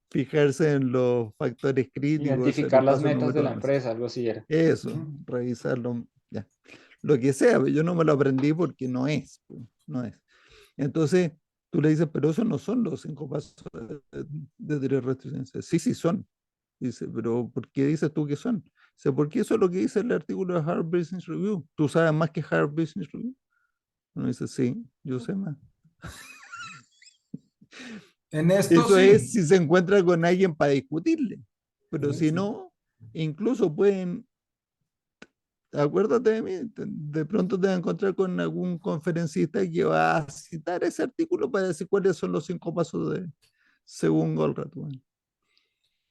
Fijarse en los factores críticos, ese era Identificar el las paso metas de número la 2. empresa, algo así era. Eso, revisarlo, ya. Lo que sea, pero yo no me lo aprendí porque no es, pues, no es. Entonces, tú le dices, pero esos no son los 5 pasos de teoría de restricción. Sí, sí son. Dice, pero ¿por qué dices tú que son? Dice, porque eso es lo que dice el artículo de Harvard Business Review. ¿Tú sabes más que Harvard Business Review? Uno dice, sí, yo sé más. en esto Eso es sí. si se encuentra con alguien para discutirle. Pero si Sí. no, incluso pueden, acuérdate de mí, de pronto te vas a encontrar con algún conferencista que va a citar ese artículo para decir cuáles son los 5 pasos según Goldratt. Bueno.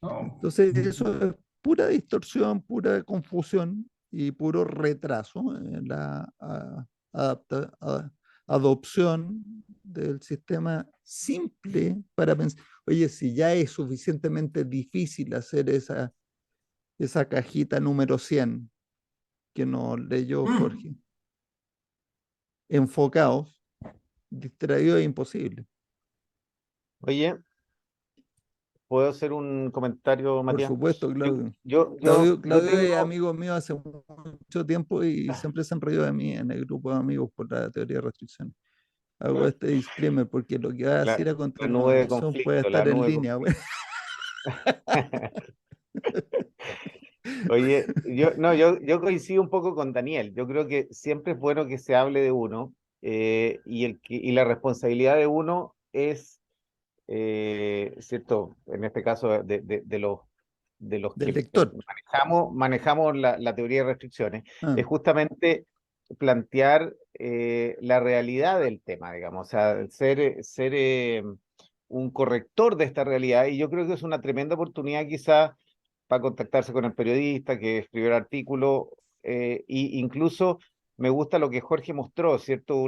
No. Entonces, eso es pura distorsión, pura confusión y puro retraso en la adopción del sistema simple para pensar. Oye, si ya es suficientemente difícil hacer esa cajita número 100 que nos leyó Jorge, enfocados, distraídos es imposible. Oye, ¿puedo hacer un comentario, Por Matías? supuesto, Yo, Claudio. yo, yo, Claudio yo es tengo, amigo mío hace mucho tiempo y siempre se han reído de mí en el grupo de amigos por la teoría de restricción. Hago este disclaimer porque lo que va a la, decir a la nube de continuación puede conflicto, la estar en nube de línea. Bueno. conflicto. Oye, yo coincido un poco con Daniel. Yo creo que siempre es bueno que se hable de uno, y la responsabilidad de uno es, ¿cierto? En este caso de los Del que lector. manejamos la teoría de restricciones, Ah, es justamente plantear la realidad del tema, digamos, o sea, ser un corrector de esta realidad, y yo creo que es una tremenda oportunidad quizás para contactarse con el periodista que escribió el artículo, y incluso me gusta lo que Jorge mostró, ¿cierto?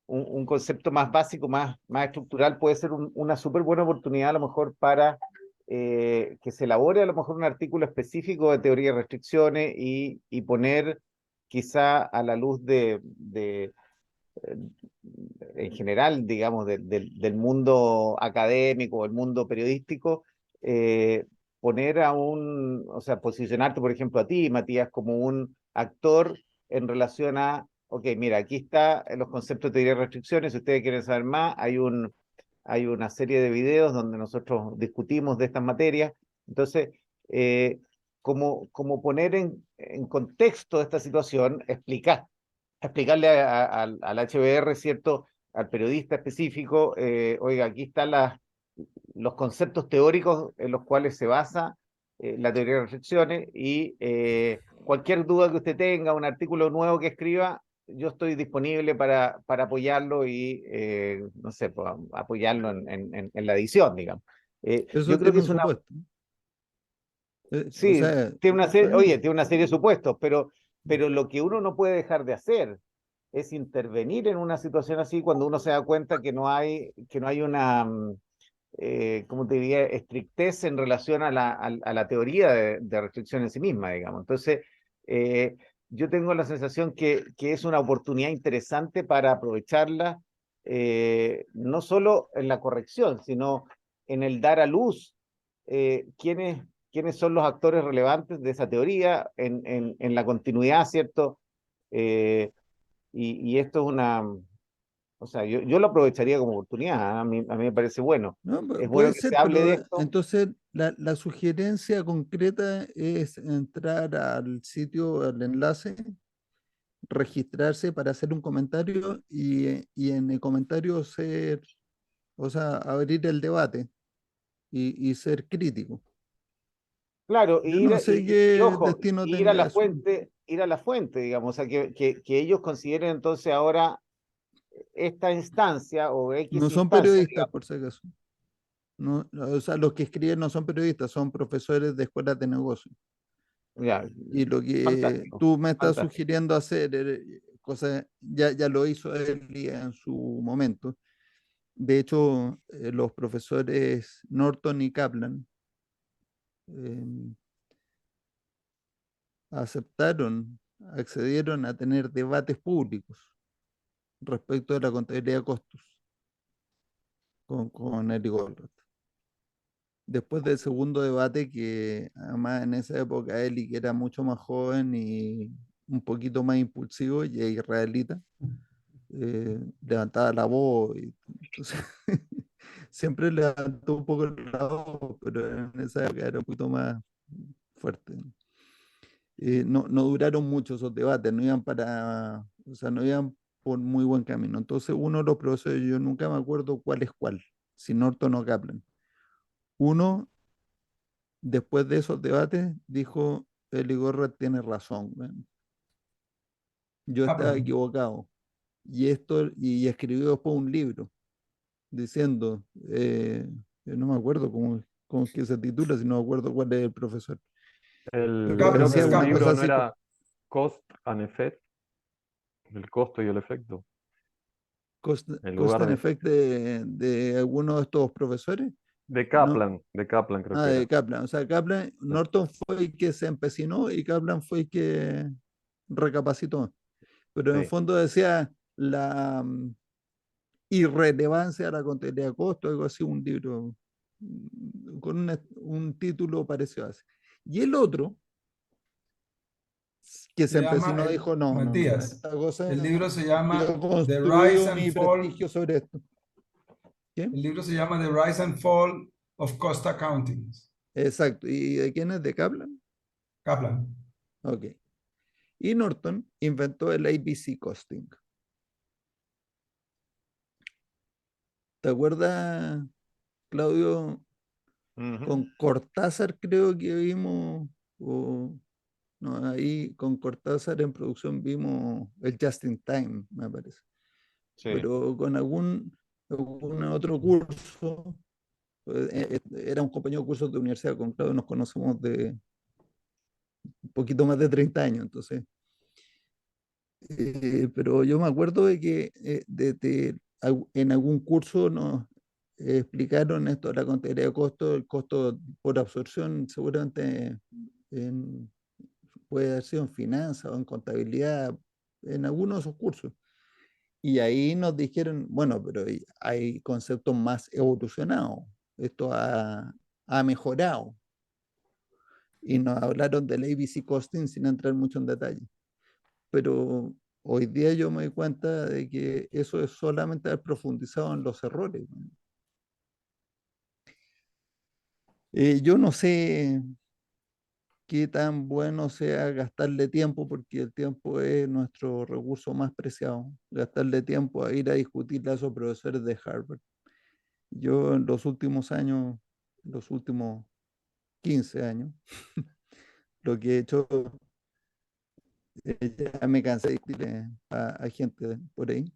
Un concepto más básico, más estructural, puede ser una súper buena oportunidad a lo mejor para que se elabore a lo mejor un artículo específico de teoría de restricciones y poner quizá a la luz en general, digamos, del mundo académico, el mundo periodístico, eh, poner o sea, posicionarte, por ejemplo, a ti, Matías, como un actor en relación a, ok, mira, aquí está los conceptos de teoría de restricciones, si ustedes quieren saber más, hay una serie de videos donde nosotros discutimos de estas materias. Entonces, como poner en contexto esta situación, explicarle al HBR, ¿cierto? Al periodista específico, oiga, aquí están los conceptos teóricos en los cuales se basa la teoría de reflexiones, y cualquier duda que usted tenga, un artículo nuevo que escriba, yo estoy disponible para apoyarlo y, no sé, pues, apoyarlo en la edición, digamos. Yo eso creo que tiene un es una, supuesto. O sí, sea, tiene una está serie, bien. oye, tiene una serie de supuestos, pero lo que uno no puede dejar de hacer es intervenir en una situación así cuando uno se da cuenta que no hay una, ¿cómo te diría?, estrictez en relación a la teoría de restricción en sí misma, digamos. Entonces, eh, yo tengo la sensación que es una oportunidad interesante para aprovecharla, no solo en la corrección, sino en el dar a luz quiénes son los actores relevantes de esa teoría en la continuidad, ¿cierto? Y esto es o sea, yo lo aprovecharía como oportunidad, ¿ah? A mí me parece bueno. No, Es bueno puede que se ser, hable de pero esto. entonces la sugerencia concreta es entrar al sitio, al enlace, registrarse para hacer un comentario y en el comentario ser, o sea, abrir el debate y ser crítico. Claro, Yo no sé qué ojo, destino tenga eso. ir a la fuente, digamos, o sea, que ellos consideren entonces ahora esta instancia o No X son instancia, periodistas, digamos, por si acaso. No, o sea, los que escriben no son periodistas, son profesores de escuelas de negocios. ya, Y lo que fantástico, tú me estás fantástico. sugiriendo hacer, ya lo hizo él en su momento. De hecho, los profesores Norton y Kaplan eh, aceptaron, accedieron a tener debates públicos respecto de la contabilidad de costos con Eric Goldberg. Después del segundo debate, que además en esa época Eli, que era mucho más joven y un poquito más impulsivo y israelita, levantaba la voz. Entonces, siempre levantó un poco la voz, pero en esa época era un poquito más fuerte. No duraron mucho esos debates, no iban o sea, no iban por muy buen camino. Entonces, uno de los profesores, yo nunca me acuerdo cuál es cuál, si Norton o Kaplan. Uno, después de esos debates, dijo, Eli Gorra tiene razón, man. Yo estaba Kaplan. equivocado. Y escribió después un libro diciendo, no me acuerdo cómo es que se titula, si no me acuerdo cuál es el profesor, pero Kaplan, Creo que decía es el una Kaplan. cosa libro no así, era Cost and Effect, el costo y el efecto, en cost lugar and effect de alguno de estos profesores, ¿no? De Kaplan creo Ah, que de era. Kaplan, o sea, Kaplan, Sí. Norton fue el que se empecinó y Kaplan fue el que recapacitó, pero en el Sí. fondo decía la irrelevancia de la contabilidad de costo, algo así, un libro con un título parecido a ese. Y el otro, que se Se llama, empecinó, dijo, no, Matías, esta cosa, el libro se yo he llama The Rise construido and mi Fall, prestigio sobre esto. ¿Qué? el libro se llama The Rise and Fall of Cost Accounting. Exacto. ¿Y de quién es? ¿De Kaplan? Kaplan. Ok. Y Norton inventó el ABC costing. ¿Te acuerdas, Claudio, Ujú. con Cortázar creo que vimos, o no, ahí con Cortázar en producción vimos el Just in Time, me parece. Sí. Pero con algún otro curso, era un compañero de cursos de universidad, con Claudio nos conocemos de un poquito más de 30 años, entonces. Pero yo me acuerdo de que en algún curso nos explicaron esto, la contabilidad de costo, el costo por absorción, seguramente en, puede haber sido en finanzas o en contabilidad, en algunos de esos cursos. Y ahí nos dijeron, bueno, pero hay conceptos más evolucionados, esto ha mejorado. Y nos hablaron del ABC costing sin entrar mucho en detalle. Pero hoy día yo me doy cuenta de que eso es solamente haber profundizado en los errores. Yo no sé qué tan bueno sea gastarle tiempo, porque el tiempo es nuestro recurso más preciado, gastarle tiempo a ir a discutirle a esos profesores de Harvard. Yo en los últimos años, los últimos 15 años, lo que he hecho, ya me cansé de discutirle a gente por ahí,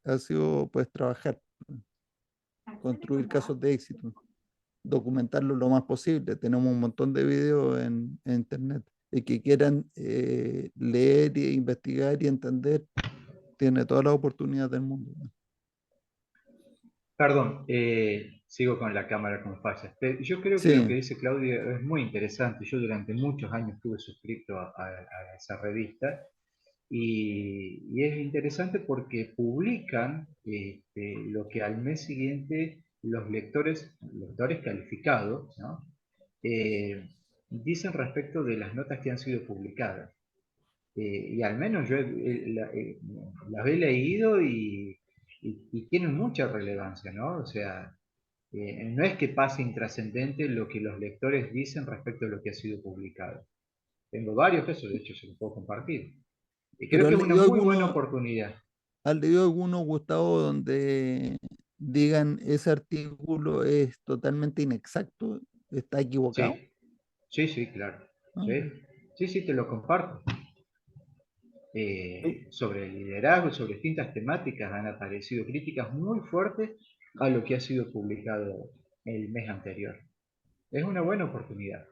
ha sido pues trabajar, construir casos de éxito, documentarlo lo más posible. Tenemos un montón de videos en internet. El que quieran leer, e investigar y entender, tiene todas las oportunidades del mundo. Perdón, sigo con la cámara con fallas. Yo creo que lo que Sí, dice Claudia es muy interesante. Yo durante muchos años estuve suscrito a esa revista y es interesante porque publican lo que al mes siguiente los lectores calificados, ¿no? Dicen respecto de las notas que han sido publicadas. Y al menos yo las he leído y tienen mucha relevancia, ¿no? O sea, no es que pase intrascendente lo que los lectores dicen respecto a lo que ha sido publicado. Tengo varios casos, de hecho se los puedo compartir. Y creo Pero que ¿has es una leído muy buena alguno, oportunidad. has leído alguno, Gustavo, donde digan ese artículo es totalmente inexacto, está equivocado? Sí, sí, sí, claro. Ah, Sí, sí, sí, te lo comparto. Sí, Sobre el liderazgo, sobre distintas temáticas, han aparecido críticas muy fuertes a lo que ha sido publicado el mes anterior. Es una buena oportunidad,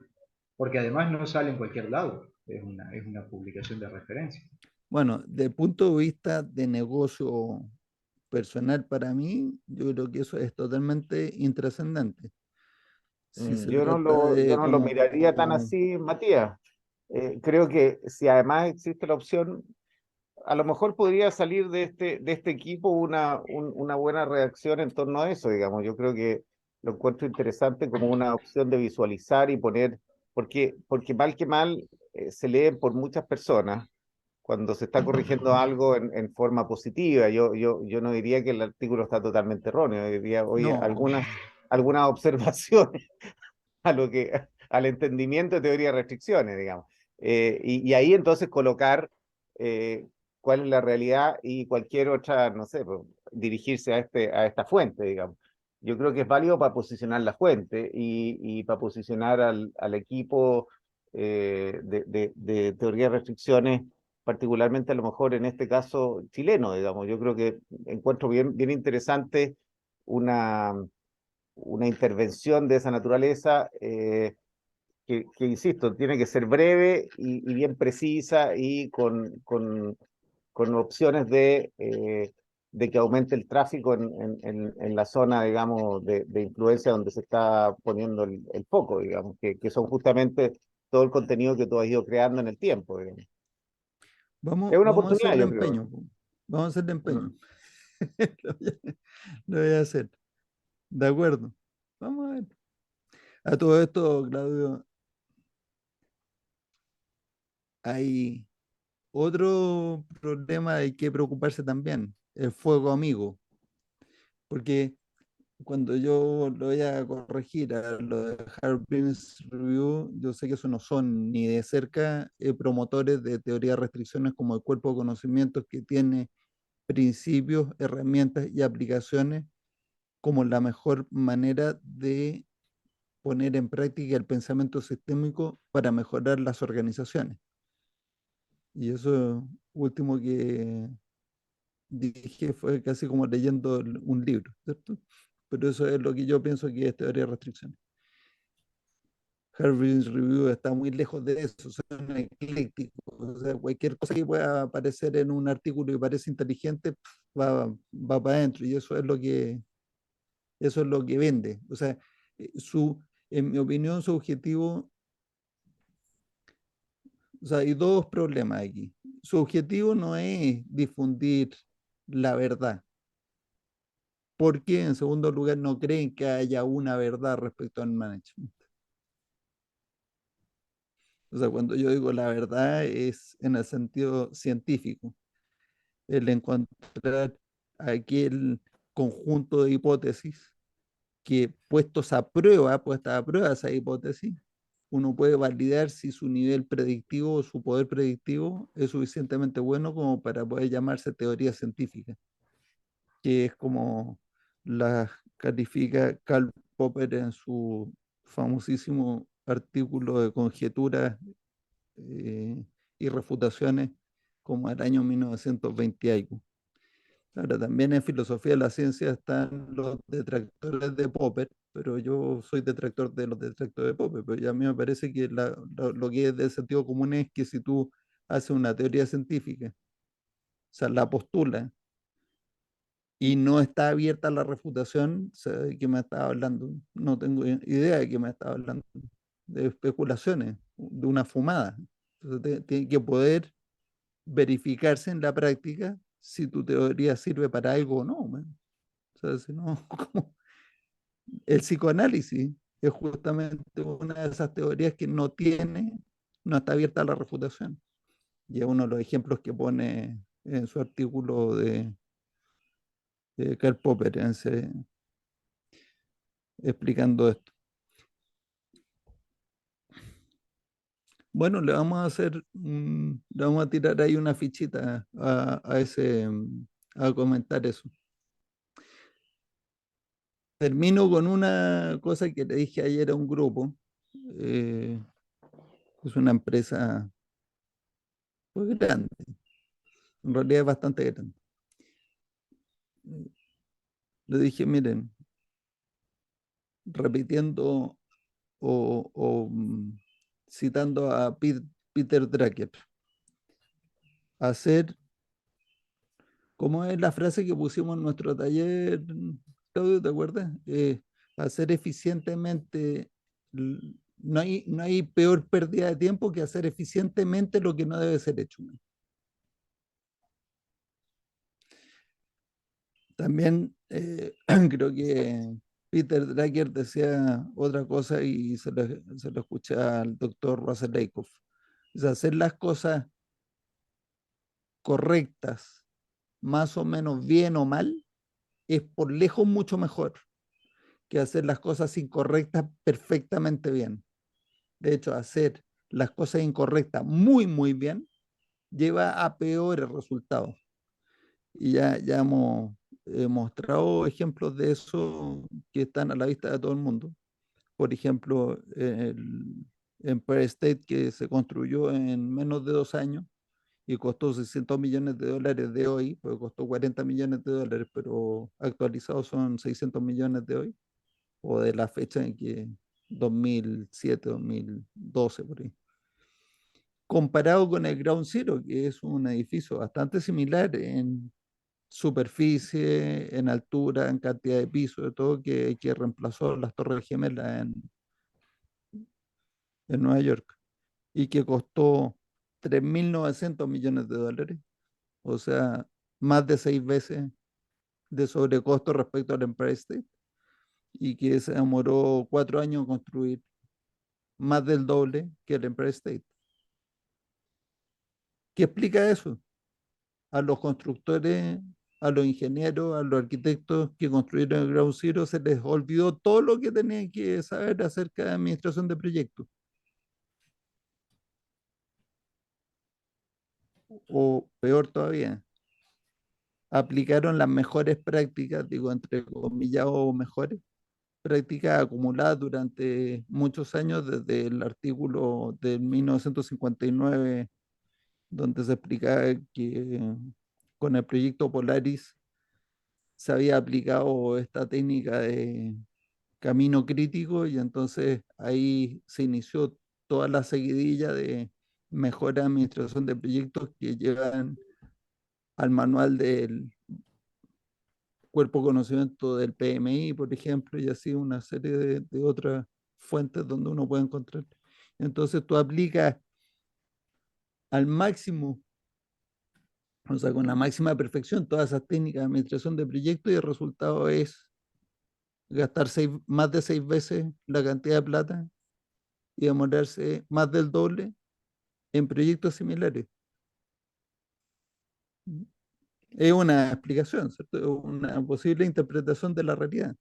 porque además no sale en cualquier lado, es una publicación de referencia. bueno, desde el punto de vista de negocio personal para mí, yo creo que eso es totalmente intrascendente. Si se trata yo de no lo miraría tan así, Matías. Creo que si además existe la opción, a lo mejor podría salir de este equipo una buena reacción en torno a eso, digamos. Yo creo que lo encuentro interesante como una opción de visualizar y poner, porque mal que mal se lee por muchas personas cuando se está corrigiendo algo en forma positiva. Yo no diría que el artículo está totalmente erróneo, diría, oye, no, algunas observaciones a lo que, al entendimiento de teoría de restricciones, digamos. Y ahí entonces colocar eh, cuál es la realidad y cualquier otra, no sé, pues, dirigirse a esta fuente, digamos. Yo creo que es válido para posicionar la fuente y para posicionar al equipo de teoría de restricciones, particularmente a lo mejor en este caso chileno, digamos. Yo creo que encuentro bien interesante una una intervención de esa naturaleza insisto, tiene que ser breve y bien precisa y con opciones de que aumente el tráfico en la zona, digamos, de influencia donde se está poniendo el foco, digamos, que son justamente todo el contenido que tú has ido creando en el tiempo, digamos. Es una vamos a oportunidad, hacerle yo creo. empeño, po. Vamos a hacerle empeño. Mm. Lo voy lo voy a hacer. De acuerdo. Vamos a ver. A todo esto, Claudio, hay otro problema de que preocuparse también, el fuego amigo, porque cuando yo lo voy a corregir a lo de Harvard Business Review, yo sé que eso no son ni de cerca promotores de teoría de restricciones como el cuerpo de conocimientos que tiene principios, herramientas y aplicaciones como la mejor manera de poner en práctica el pensamiento sistémico para mejorar las organizaciones. Y eso último que dije fue casi como leyendo un libro, ¿cierto? Pero eso es lo que yo pienso que es teoría de restricciones. Harvard's Review está muy lejos de eso, son eclécticos. O sea, cualquier cosa que pueda aparecer en un artículo y parece inteligente, va para adentro. Y eso es lo que vende. O sea, en mi opinión, su objetivo, o sea, hay dos problemas aquí. Su objetivo no es difundir la verdad, porque en segundo lugar no creen que haya una verdad respecto al management. O sea, cuando yo digo la verdad es en el sentido científico, el encontrar aquel conjunto de hipótesis que puestas a prueba esa hipótesis, uno puede validar si su nivel predictivo o su poder predictivo es suficientemente bueno como para poder llamarse teoría científica, que es como la califica Karl Popper en su famosísimo artículo de conjeturas y refutaciones como el año 1920 y algo. Ahora, también en filosofía de la ciencia están los detractores de Popper, pero yo soy detractor de los detractores de Popper, pero ya a mí me parece que lo que es del sentido común es que si tú haces una teoría científica, o sea, la postula y no está abierta a la refutación, sé de qué me estaba hablando. No tengo idea de qué me estaba hablando. De especulaciones, de una fumada. Entonces, tiene que poder verificarse en la práctica si tu teoría sirve para algo o no. Man. O sea, si no, ¿cómo? El psicoanálisis es justamente una de esas teorías que no está abierta a la refutación. Y es uno de los ejemplos que pone en su artículo de Karl Popper explicando esto. Bueno, le vamos a tirar ahí una fichita a comentar eso. Termino con una cosa que le dije ayer a un grupo. Es una empresa pues, grande, en realidad es bastante grande. Le dije, miren, repitiendo o citando a Peter Drucker, hacer, ¿cómo es la frase que pusimos en nuestro taller, Claudio, te acuerdas? Hacer eficientemente, no hay peor pérdida de tiempo que hacer eficientemente lo que no debe ser hecho. También creo que Peter Drucker decía otra cosa y se lo escuché al doctor Russell Lakoff. Es hacer las cosas correctas, más o menos bien o mal, es por lejos mucho mejor que hacer las cosas incorrectas perfectamente bien. De hecho, hacer las cosas incorrectas muy, muy bien lleva a peores resultados. Y ya hemos mostrado ejemplos de eso que están a la vista de todo el mundo. Por ejemplo, el Empire State que se construyó en menos de 2 años y costó 600 millones de dólares de hoy, pues costó 40 millones de dólares, pero actualizados son 600 millones de hoy, o de la fecha en que 2007, 2012, por ahí. Comparado con el Ground Zero, que es un edificio bastante similar en superficie, en altura, en cantidad de pisos, de todo, que reemplazó las Torres Gemelas en Nueva York y que costó 3.900 millones de dólares, o sea, más de 6 veces de sobrecosto respecto al Empire State, y que se demoró 4 años en construir, más del doble que el Empire State. ¿Qué explica eso? A los constructores, a los ingenieros, a los arquitectos que construyeron el Ground Zero se les olvidó todo lo que tenían que saber acerca de administración de proyectos. O peor todavía, aplicaron las mejores prácticas, digo entre comillas, o mejores prácticas acumuladas durante muchos años desde el artículo de 1959, donde se explicaba que con el proyecto Polaris se había aplicado esta técnica de camino crítico y entonces ahí se inició toda la seguidilla de mejora de administración de proyectos que llevan al manual del cuerpo de conocimiento del PMI, por ejemplo, y así una serie de otras fuentes donde uno puede encontrar. Entonces tú aplicas al máximo, o sea, con la máxima perfección, todas esas técnicas de administración de proyectos y el resultado es gastar más de 6 veces la cantidad de plata y demorarse más del doble en proyectos similares. Es una explicación, ¿cierto? Es una posible interpretación de la realidad.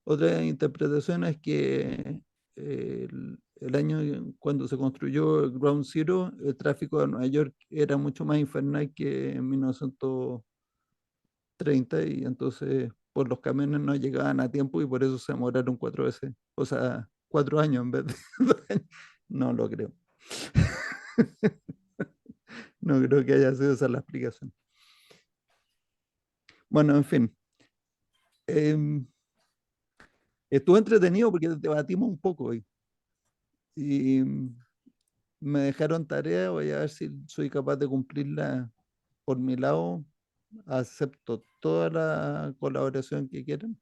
Otra interpretación es que el año cuando se construyó el Ground Zero, el tráfico de Nueva York era mucho más infernal que en 1930 y entonces por los camiones no llegaban a tiempo y por eso se demoraron 4 veces, o sea, 4 años en vez de 2 años. No lo creo. No creo que haya sido esa la explicación. Bueno, en fin. Estuvo entretenido porque debatimos un poco hoy. Y me dejaron tarea, voy a ver si soy capaz de cumplirla por mi lado. Acepto toda la colaboración que quieran.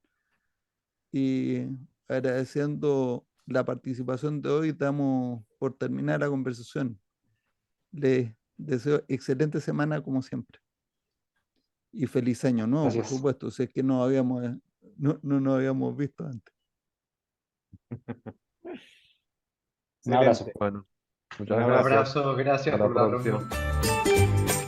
Y agradeciendo la participación de hoy, damos por terminar la conversación. Les deseo excelente semana como siempre. Y feliz año nuevo, por Gracias. supuesto. Si es que no habíamos no nos habíamos visto antes. Un abrazo. Excelente. Bueno, muchas Un Un gracias. abrazo, gracias Hasta la por la próxima. reunión.